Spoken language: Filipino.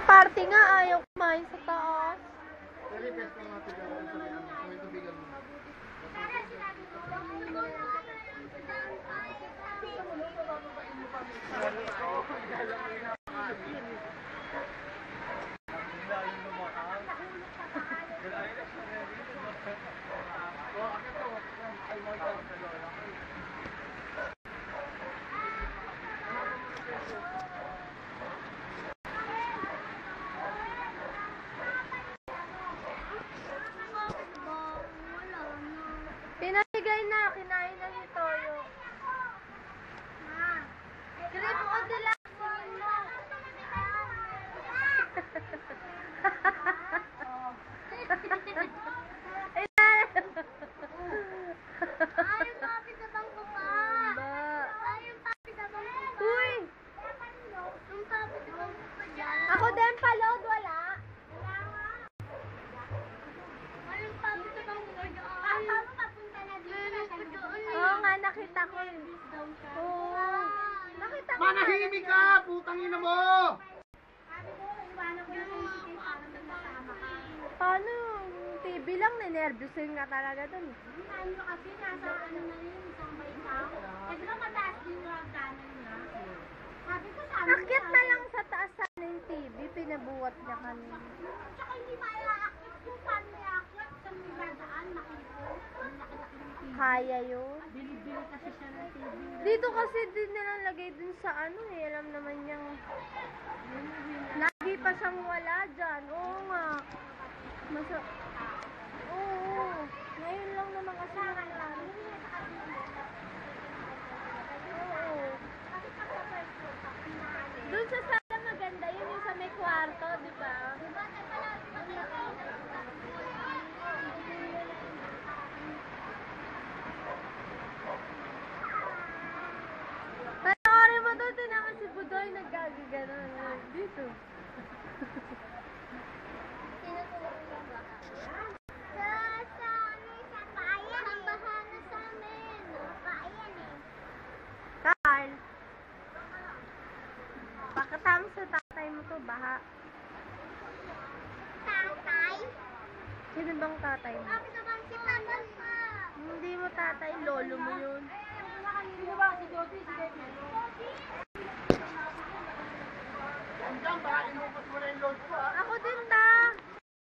party nga, ayaw kumain sa taas. Pinamigay na, kinain na ni Toyo. Grip o dila. Ayun, papi sa bangko pa. Ayun, papi sa bangko pa. Uy! Yung papi sa bangko pa dyan. Ako din palod, wala. Ayun, papi sa bangko pa dyan. Paano papunta na dito? Oo nga, nakita ko. Oo. Nakita ko. Manahimik ka! Putang ina mo! Paano? TV lang, ninervyusin nga talaga dun. Ano kasi, nasa ano na yun, isang baitaw. Kasi lang mataas din yung hagdanan niya. Sabi ko sa amin. Akyat na lang sa taas sana yung TV, pinabuhat niya kanina. Tsaka hindi maiaakit kung saan may akit. Sa may radaan, nakito. Ang laki-laki ng TV. Kaya yun. Bili-bili kasi siya ng TV. Dito kasi din nilalagay dun sa ano eh, alam naman niyang lagi pa siyang wala dyan. Oo nga. Oo. Ngayon lang naman kasi nangyari. Oo. Dun sa sala maganda yun yung sa may kwarto, di ba? Panoorin mo doon, naman si Budoy naggagaganon. Dito. Carl, pakatama sa tatay mo to, baha. Tatay? Sino bang tatay mo? Sabi naman si tatay pa. Hindi mo tatay, lolo mo yun. Sino ba? Si Jody? Si Jody? Andiyan ba? Inupa